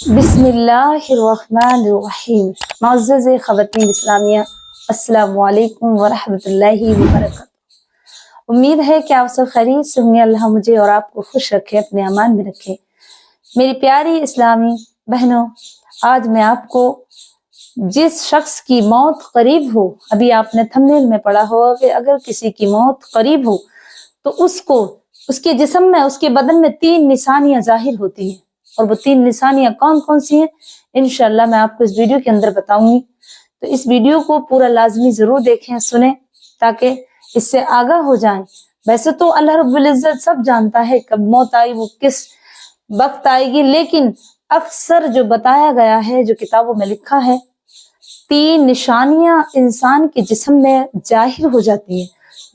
बिस्मिल्लाहिर्रहमानिर्रहीम। मुअज़्ज़ज़ ख़वातीन इस्लामिया, अस्सलामु अलैकुम वरहमतुल्लाहि वबरकातुहू। उम्मीद है कि आप सब खैरियत से होंगे। अल्लाह मुझे और आपको खुश रखे, अपने अमान में रखे। मेरी प्यारी इस्लामी बहनों, आज मैं आपको जिस शख्स की मौत करीब हो, अभी आपने थंबनेल में पढ़ा होगा कि अगर किसी की मौत करीब हो तो उसको उसके जिस्म में, उसके बदन में 3 निशानियां जाहिर होती हैं। और वो 3 निशानियां कौन कौन सी हैं, इंशाअल्लाह मैं आपको इस वीडियो के अंदर बताऊंगी। तो इस वीडियो को पूरा लाजमी जरूर देखें, सुने, ताकि इससे आगाह हो जाएं। वैसे तो अल्लाह रब्बुल इज्जत सब जानता है कब मौत आई, वो किस वक्त आएगी, लेकिन अक्सर जो बताया गया है, जो किताबों में लिखा है, 3 निशानियां इंसान के जिस्म में जाहिर हो जाती है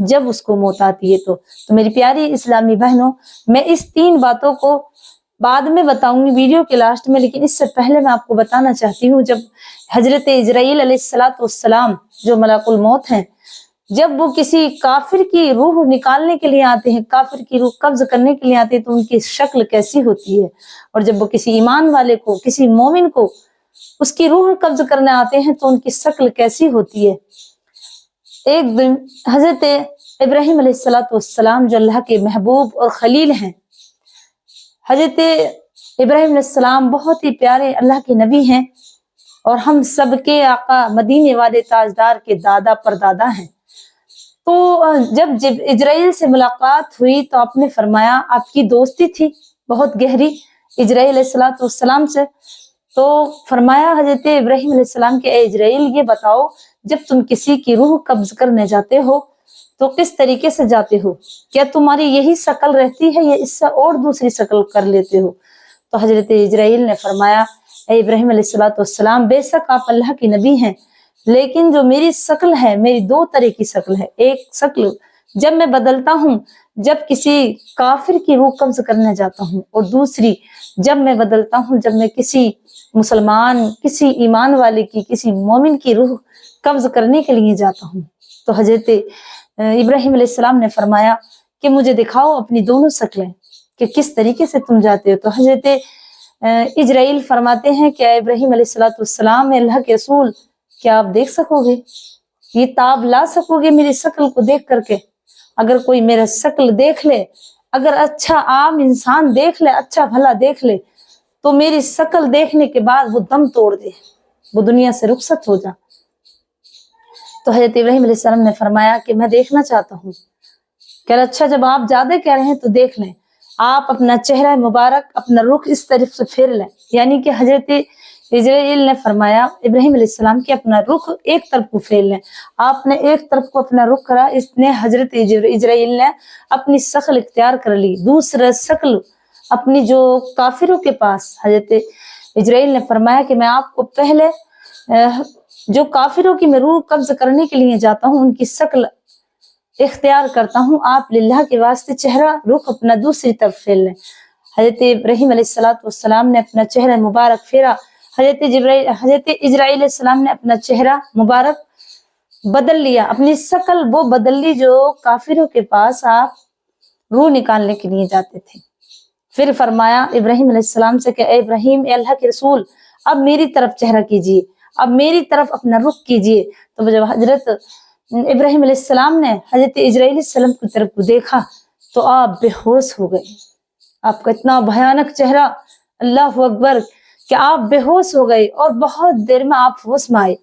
जब उसको मौत आती है। तो मेरी प्यारी इस्लामी बहनों, मैं इस 3 बातों को बाद में बताऊंगी वीडियो के लास्ट में, लेकिन इससे पहले मैं आपको बताना चाहती हूँ, जब हजरत इजराइल अलैहिस्सलाम जो मलाकुल मौत हैं, जब वो किसी काफिर की रूह निकालने के लिए आते हैं, काफिर की रूह कब्ज करने के लिए आते हैं, तो उनकी शक्ल कैसी होती है। और जब वो किसी ईमान वाले को, किसी मोमिन को उसकी रूह कब्ज करने आते हैं तो उनकी शक्ल कैसी होती है। एक दिन हजरत इब्राहिम अलैहिस्सलाम जो अल्लाह के महबूब और खलील हैं, हजरत इब्राहिम अलैहिस्सलाम बहुत ही प्यारे अल्लाह के नबी हैं और हम सबके आका मदीने वाले ताजदार के दादा परदादा हैं। तो जब इजराइल से मुलाकात हुई तो आपने फरमाया, आपकी दोस्ती थी बहुत गहरी इजराइल अलैहिस्सलाम से। तो फरमाया हजरत इब्राहिम अलैहिस्सलाम के, ए इजराइल, ये बताओ, जब तुम किसी की रूह कब्ज करने जाते हो तो किस तरीके से जाते हो? क्या तुम्हारी यही शक्ल रहती है या इससे और दूसरी शक्ल कर लेते हो? तो हजरत इजराइल ने फरमाया, ए इब्राहिम अलैहिस्सलाम, बेशक आप अल्लाह की नबी हैं, लेकिन जो मेरी शक्ल है, मेरी 2 तरह की शक्ल है। एक शक्ल जब मैं बदलता हूँ जब किसी काफिर की रूह कब्ज करने जाता हूँ, और दूसरी जब मैं बदलता हूँ जब मैं किसी मुसलमान, किसी ईमान वाले की, किसी मोमिन की रूह कब्ज करने के लिए जाता हूँ। तो हजरत इब्राहिम अलैहिस्सलाम ने फरमाया कि मुझे दिखाओ अपनी दोनों शक्लें कि किस तरीके से तुम जाते हो। तो हजरत इजराइल फरमाते हैं कि इब्राहिम अलैहिस्सलाम, अल्लाह के रसूल, क्या आप देख सकोगे, ये ताब ला सकोगे मेरी शक्ल को देख करके? अगर कोई मेरा शक्ल देख ले, अगर अच्छा आम इंसान देख ले, अच्छा भला देख ले, तो मेरी शक्ल देखने के बाद वो दम तोड़ दे, वो दुनिया से रुखसत हो जा। तो हजरत इब्राहिम अलैहिस्सलाम ने फरमाया कि मैं देखना चाहता हूँ। कह रहा, अच्छा, जब आप ज्यादा कह रहे हैं तो देख लें। आप अपना चेहरा मुबारक, अपना रुख इस तरफ से फेर लें। यानी कि हजरत इजराइल ने फरमाया इब्राहिम अलैहिस्सलाम की अपना रुख एक तरफ को फेर लें। आपने एक तरफ को अपना रुख करा, इसने हजरत इजराइल ने अपनी शक्ल इख्तियार कर ली। दूसरा शक्ल अपनी जो काफिरों के पास, हजरत इजराइल ने फरमाया कि मैं आपको पहले जो काफिरों की मैं रूह कब्ज करने के लिए जाता हूँ उनकी शक्ल इख्तियार करता हूँ, आप लिल्लाह के वास्ते चेहरा रुख अपना दूसरी तरफ फेर लें। हजरत इब्राहिम अलैहिस्सलाम ने अपना चेहरा मुबारक फेरा। हजरत इजराइल अलैहिस्सलाम ने अपना चेहरा मुबारक बदल लिया, अपनी शक्ल वो बदल ली जो काफिरों के पास आप रूह निकालने के लिए जाते थे। फिर फरमाया इब्राहिम अलैहिस्सलाम से कि ए इब्राहिम, अल्लाह के रसूल, अब मेरी तरफ चेहरा कीजिए, अब मेरी तरफ अपना रुख कीजिए। तो जब हजरत इब्राहिम अलैहिस्सलाम ने हजरत इजराइल अलैहिस्सलाम की तरफ को देखा तो आप बेहोश हो गए। आपका इतना भयानक चेहरा, अल्लाह अकबर, कि आप बेहोश हो गए और बहुत देर में आप होश में आए।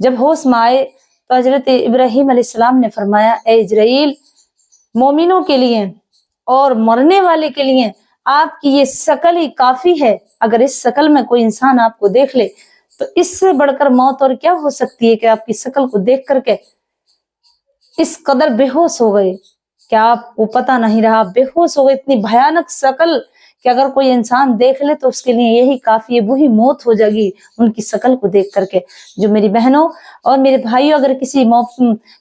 जब होश में आए तो हजरत इब्राहिम अलैहिस्सलाम ने फरमाया, ए इजराइल, मोमिनों के लिए और मरने वाले के लिए आपकी ये शक्ल ही काफी है। अगर इस शक्ल में कोई इंसान आपको देख ले तो इससे बढ़कर मौत और क्या हो सकती है कि आपकी शक्ल को देख करके इस कदर बेहोश हो गए कि आपको पता नहीं रहा, बेहोश हो गए। इतनी भयानक शक्ल कि अगर कोई इंसान देख ले तो उसके लिए यही काफी है, वही मौत हो जाएगी उनकी शक्ल को देख करके। जो मेरी बहनों और मेरे भाइयों, अगर किसी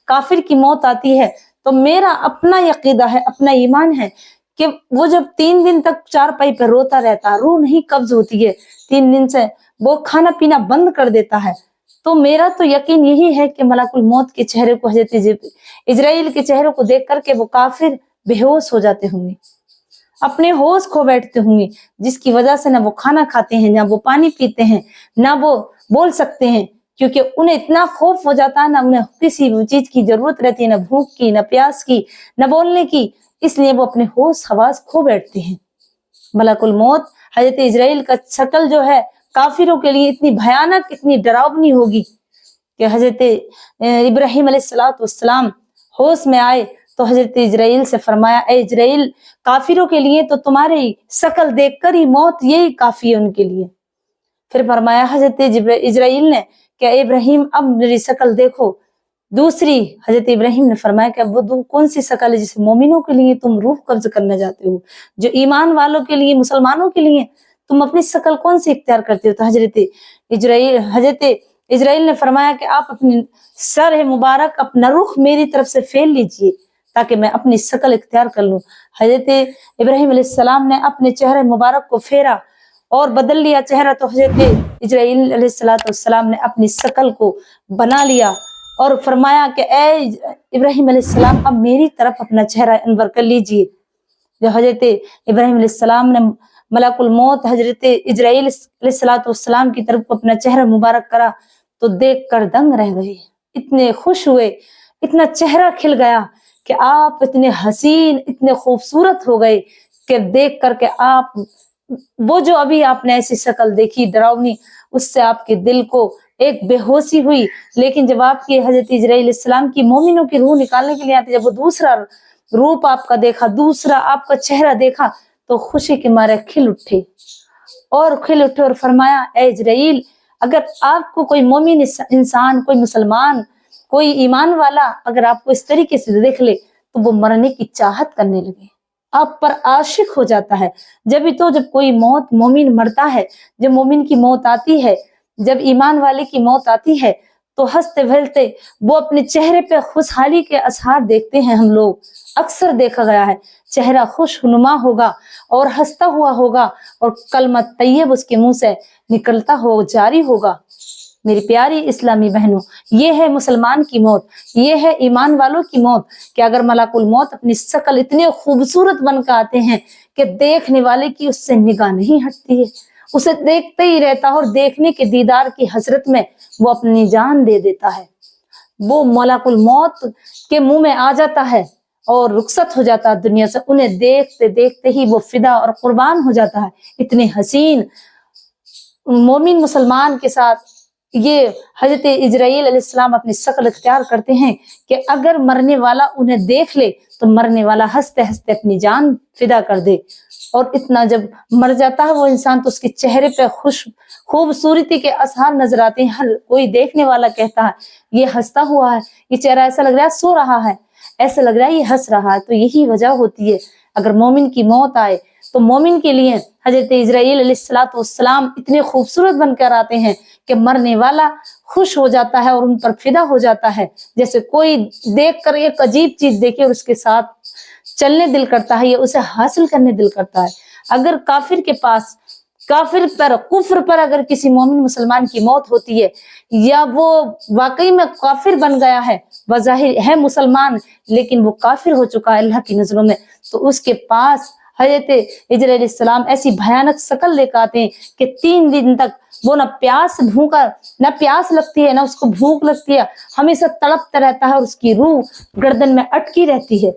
काफिर की मौत आती है तो मेरा अपना यकीदा है, अपना ईमान है कि वो जब 3 दिन तक चारपाई पर रोता रहता, रूह नहीं कब्ज होती है, 3 दिन से वो खाना पीना बंद कर देता है, तो मेरा तो यकीन यही है कि मलाकुल मौत के चेहरे को, हजरत इजराइल के चेहरे को देख करके वो काफिर बेहोश हो जाते होंगे। अपने होश खो बैठते होंगे, जिसकी वजह से ना वो खाना खाते हैं, ना वो पानी पीते हैं, ना वो बोल सकते हैं, क्योंकि उन्हें इतना खौफ हो जाता है ना, उन्हें किसी भी चीज की जरूरत रहती है, ना भूख की, ना प्यास की, ना बोलने की, इसलिए वो अपने होश हवास खो बैठते हैं। मलकुल मौत हजरत इजराइल का शक्ल जो है काफिरों के लिए इतनी भयानक, इतनी डरावनी होगी कि हजरत इब्राहिम अलैहिस्सलाम होश में आए तो हजरत इजराइल से फरमाया, ए इजराइल, काफिरों के लिए तो तुम्हारी शक्ल देखकर ही मौत यही काफी है उनके लिए। फिर फरमाया हजरत इजराइल ने कि इब्राहिम अब मेरी शक्ल देखो। दूसरी हजरत इब्राहिम ने फरमाया कि वो कौन सी शक्ल है जिसे मोमिनों के लिए तुम रूह कब्ज करने जाते हो, जो ईमान वालों के लिए, मुसलमानों के लिए तुम अपनी शक्ल कौन सी इख्तियार करते हो। तो हजरत इजराइल ने फरमाया कि आप अपनी सर है मुबारक, अपना रुख मेरी तरफ से फेर लीजिए ताकि मैं अपनी शक्ल इख्तियार कर लूं। हजरत इब्राहिम अलैहिस्सलाम ने अपने चेहरे मुबारक को फेरा और बदल लिया चेहरा, तो हजरत इजराइल अलैहिस्सलाम ने अपनी शक्ल को बना लिया और फरमाया कि ए इब्राहिम अलैहिस्सलाम, अब मेरी तरफ अपना चेहरा अनवर कर लीजिए। जब हजरत इब्राहिम अलैहिस्सलाम ने मलकुल मौत हजरत इजराइल अलैहिस्सलाम की तरफ अपना चेहरा मुबारक करा तो देख कर दंग रह गए, इतने खुश हुए, इतना चेहरा खिल गया कि आप इतने हसीन, इतने खूबसूरत हो गए कि देख करके आप वो जो अभी आपने ऐसी शक्ल देखी डरावनी, उससे आपके दिल को एक बेहोशी हुई। लेकिन जब आपकी हजरत इजराइल इस्लाम की मोमिनों की रूह निकालने के लिए आती, जब वो दूसरा रूप आपका देखा, दूसरा आपका चेहरा देखा, तो खुशी के मारे खिल उठे और फरमाया, ए इजराइल, अगर आपको कोई मोमिन इंसान, कोई मुसलमान, कोई ईमान वाला अगर आपको इस तरीके से देख ले तो वो मरने की चाहत करने लगे, आप पर आशिक हो जाता है। जब कोई मौत मोमिन मरता है, जब मोमिन की मौत आती है, जब ईमान वाले की मौत आती है तो हंसते खेलते वो अपने चेहरे पे खुशहाली के असहार देखते हैं। हम लोग अक्सर देखा गया है, चेहरा खुशनुमा होगा और हंसता हुआ होगा और कलमा तैयब उसके मुंह से निकलता हो जारी होगा। मेरी प्यारी इस्लामी बहनों, ये है मुसलमान की मौत, ये है ईमान वालों की मौत कि अगर मलाकुल मौत अपनी शक्ल इतने खूबसूरत बनकर आते हैं कि देखने वाले की उससे निगाह नहीं हटती है, उसे देखते ही रहता है और देखने के दीदार की हसरत में वो अपनी जान दे देता है। वो मलाकुल मौत के मुंह में आ जाता है और रुखसत हो जाता है दुनिया से, उन्हें देखते देखते ही वो फिदा और कुर्बान हो जाता है। इतने हसीन मोमिन मुसलमान के साथ ये हजरत इजराइल अलैहिस्सलाम अपनी शक्ल इख्तियार करते हैं कि अगर मरने वाला उन्हें देख ले तो मरने वाला हंसते हंसते अपनी जान फिदा कर दे। और इतना जब मर जाता है वो इंसान तो उसके चेहरे पे खूबसूरती के असहार नजर आते हैं। हर कोई देखने वाला कहता है ये हंसता हुआ है, ये चेहरा ऐसा लग रहा है सो रहा है, ऐसा लग रहा है ये हंस रहा है। तो यही वजह होती है, अगर मोमिन की मौत आए तो मोमिन के लिए हजरत इजराइल अलैहिस्सलाम इतने खूबसूरत बनकर आते हैं कि मरने वाला खुश हो जाता है और उन पर फिदा हो जाता है। जैसे कोई देखकर एक अजीब चीज देखे और उसके साथ चलने दिल करता है या उसे हासिल करने दिल करता है। अगर काफिर के पास, काफिर पर, कुफ्र पर अगर किसी मोमिन मुसलमान की मौत होती है या वो वाकई में काफिर बन गया है, वज़ाहिर है मुसलमान लेकिन वो काफिर हो चुका है अल्लाह की नजरों में, तो उसके पास हजरत इजराइल अलैहिस्सलाम ऐसी भयानक शक्ल लेकर आते हैं कि 3 दिन तक वो ना प्यास लगती है, ना उसको भूख लगती है, हमेशा तड़पता रहता है और उसकी रूह गर्दन में अटकी रहती है।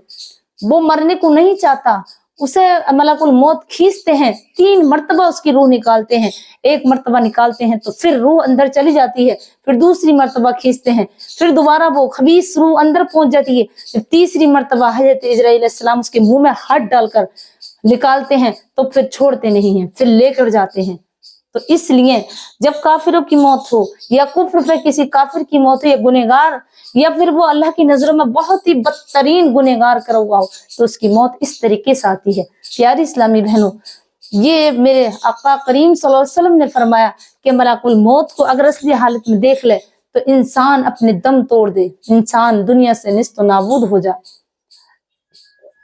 वो मरने को नहीं चाहता, उसे मलकुल मौत खींचते हैं, 3 मर्तबा उसकी रूह निकालते हैं। एक मर्तबा निकालते हैं तो फिर रूह अंदर चली जाती है, फिर दूसरी मर्तबा खींचते हैं, फिर दोबारा वो खबीस रूह अंदर पहुंच जाती है, फिर तीसरी मर्तबा हजरत इजराइल अलैहिस्सलाम उसके मुंह में हाथ डालकर निकालते हैं तो फिर छोड़ते नहीं हैं, फिर लेकर जाते हैं। तो इसलिए जब काफिरों की मौत हो या कुफ्र पे किसी काफिर की मौत हो या गुनहगार या फिर वो अल्लाह की नजरों में बहुत ही बदतरीन गुनहगार करा हुआ हो तो उसकी मौत इस तरीके से आती है। प्यारी इस्लामी बहनों, ये मेरे आका करीम सल्लल्लाहु अलैहि वसल्लम ने फरमाया कि मलाकुल मौत को अगर असली हालत में देख ले तो इंसान अपने दम तोड़ दे, इंसान दुनिया से निस्तो नाबूद हो जाए।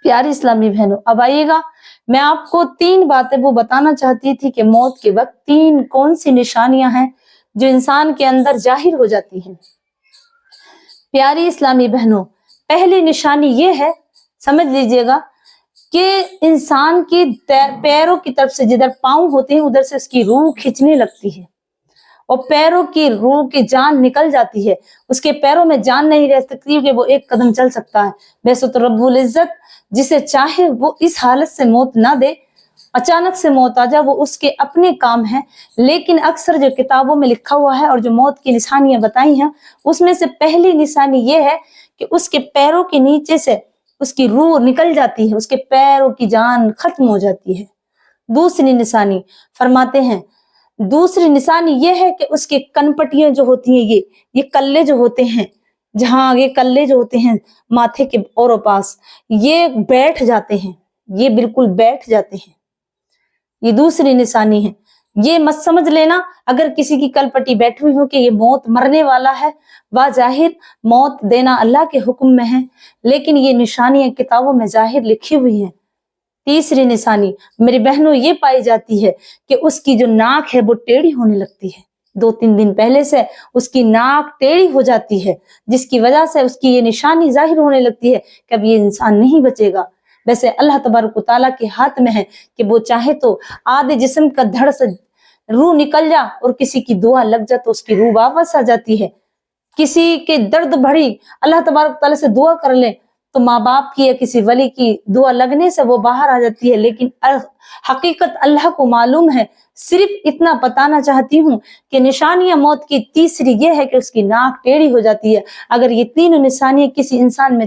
प्यारी इस्लामी बहनों, अब आइएगा, मैं आपको 3 बातें वो बताना चाहती थी कि मौत के वक्त 3 कौन सी निशानियां हैं जो इंसान के अंदर जाहिर हो जाती हैं। प्यारी इस्लामी बहनों, पहली निशानी ये है, समझ लीजिएगा کہ انسان کے پیروں کی طرف سے جدھر پاؤں ہوتے ہیں ادھر سے اس کی روح کھینچنے لگتی ہے اور پیروں کی روح کی جان نکل جاتی ہے، اس کے پیروں میں جان نہیں رہ سکتی کہ وہ ایک قدم چل سکتا ہے۔ ویسے تو رب العزت جسے چاہے وہ اس حالت سے موت نہ دے، اچانک سے موت آ جائے، وہ اس کے اپنے کام ہیں، لیکن اکثر جو کتابوں میں لکھا ہوا ہے اور جو موت کی نشانیاں بتائی ہیں اس میں سے پہلی نشانی یہ ہے کہ اس کے پیروں کے نیچے سے اس کی روح نکل جاتی ہے، اس کے پیروں کی جان ختم ہو جاتی ہے۔ دوسری نشانی فرماتے ہیں، دوسری نشانی یہ ہے کہ اس کے کنپٹیاں جو ہوتی ہیں، یہ کلے جو ہوتے ہیں، جہاں یہ کلے جو ہوتے ہیں ماتھے کے اور پاس، یہ بیٹھ جاتے ہیں، یہ بالکل بیٹھ جاتے ہیں۔ یہ دوسری نشانی ہے۔ یہ مت سمجھ لینا اگر کسی کی کل پٹی بیٹھی ہوئی ہو کہ یہ موت مرنے والا ہے، بظاہر موت دینا اللہ کے حکم میں ہے، لیکن یہ نشانیاں کتابوں میں ظاہر لکھی ہوئی ہیں۔ تیسری نشانی میری بہنوں یہ پائی جاتی ہے کہ اس کی جو ناک ہے وہ ٹیڑھی ہونے لگتی ہے، 2-3 دن پہلے سے اس کی ناک ٹیڑھی ہو جاتی ہے، جس کی وجہ سے اس کی یہ نشانی ظاہر ہونے لگتی ہے کہ اب یہ انسان نہیں بچے گا۔ ویسے اللہ تبارک و تعالیٰ کے ہاتھ میں ہے کہ وہ چاہے تو آدھے جسم کا دھڑ سے روح نکل جا اور کسی کی دعا لگ جا تو اس کی روح واپس آ جاتی ہے۔ کسی کے درد بھری اللہ تبارک و تعالیٰ سے دعا کر لے تو ماں باپ کی یا کسی ولی کی دعا لگنے سے وہ باہر آ جاتی ہے، لیکن حقیقت اللہ کو معلوم ہے۔ صرف اتنا بتانا چاہتی ہوں کہ نشانیاں موت کی تیسری یہ ہے کہ اس کی ناک ٹیڑھی ہو جاتی ہے۔ اگر یہ تینوں نشانیاں کسی انسان میں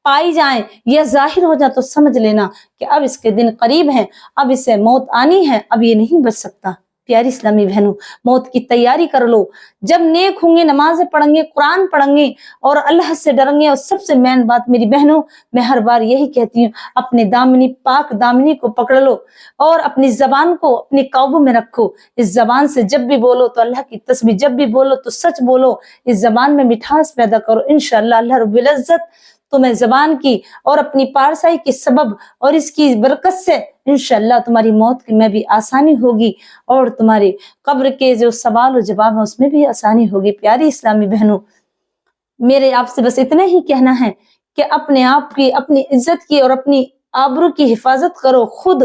پائی جائیں یا ظاہر ہو جائے تو سمجھ لینا کہ اب اس کے دن قریب ہیں، اب اسے موت آنی ہے، اب یہ نہیں بچ سکتا۔ پیاری اسلامی بہنوں، موت کی تیاری کر لو۔ جب نیک ہوں گے، نمازیں پڑھیں گے، قرآن پڑھیں گے اور اللہ سے ڈریں گے، اور سب سے مین بات میری بہنوں، میں ہر بار یہی کہتی ہوں، اپنے دامنی پاک دامنی کو پکڑ لو اور اپنی زبان کو اپنے قابو میں رکھو۔ اس زبان سے جب بھی بولو تو اللہ کی تسبیح، جب بھی بولو تو سچ بولو، اس زبان میں مٹھاس پیدا کرو۔ انشاءاللہ اللہ رب العزت تمہیں زبان کی اور اپنی پارسائی کے سبب اور اس کی برکت سے انشاءاللہ تمہاری موت میں بھی آسانی ہوگی اور تمہاری قبر کے جو سوال و جواب ہیں اس میں بھی آسانی ہوگی۔ پیاری اسلامی بہنوں، میرے آپ سے بس اتنا ہی کہنا ہے کہ اپنے آپ کی، اپنی عزت کی اور اپنی آبرو کی حفاظت کرو، خود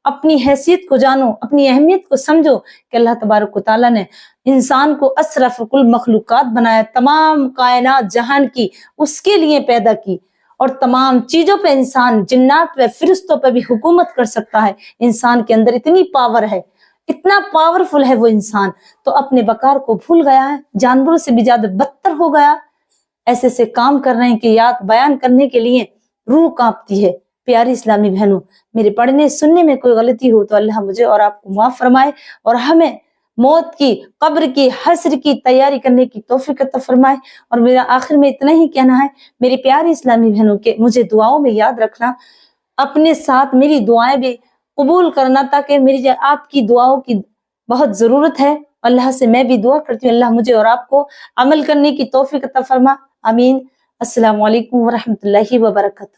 اپنی حیثیت کو جانو، اپنی اہمیت کو سمجھو کہ اللہ تبارک و تعالیٰ نے انسان کو اشرف کل مخلوقات بنایا، تمام کائنات جہان کی اس کے لیے پیدا کی، اور تمام چیزوں پہ انسان، جنات پہ، فرشتوں پہ بھی حکومت کر سکتا ہے۔ انسان کے اندر اتنی پاور ہے، اتنا پاورفل ہے وہ انسان، تو اپنے وقار کو بھول گیا ہے، جانوروں سے بھی زیادہ بدتر ہو گیا۔ ایسے سے کام کر رہے ہیں کہ یاد بیان کرنے کے لیے روح کانپتی ہے۔ پیاری اسلامی بہنوں، میرے پڑھنے سننے میں کوئی غلطی ہو تو اللہ مجھے اور آپ کو معاف فرمائے اور ہمیں موت کی، قبر کی، حشر کی تیاری کرنے کی توفیق عطا فرمائے۔ اور میرا آخر میں اتنا ہی کہنا ہے میری پیاری اسلامی بہنوں کہ مجھے دعاؤں میں یاد رکھنا، اپنے ساتھ میری دعائیں بھی قبول کرنا، تاکہ میری آپ کی دعاؤں کی بہت ضرورت ہے۔ اللہ سے میں بھی دعا کرتی ہوں اللہ مجھے اور آپ کو عمل کرنے کی توفیق عطا فرما، آمین۔ السلام علیکم ورحمۃ اللہ وبرکاتہ۔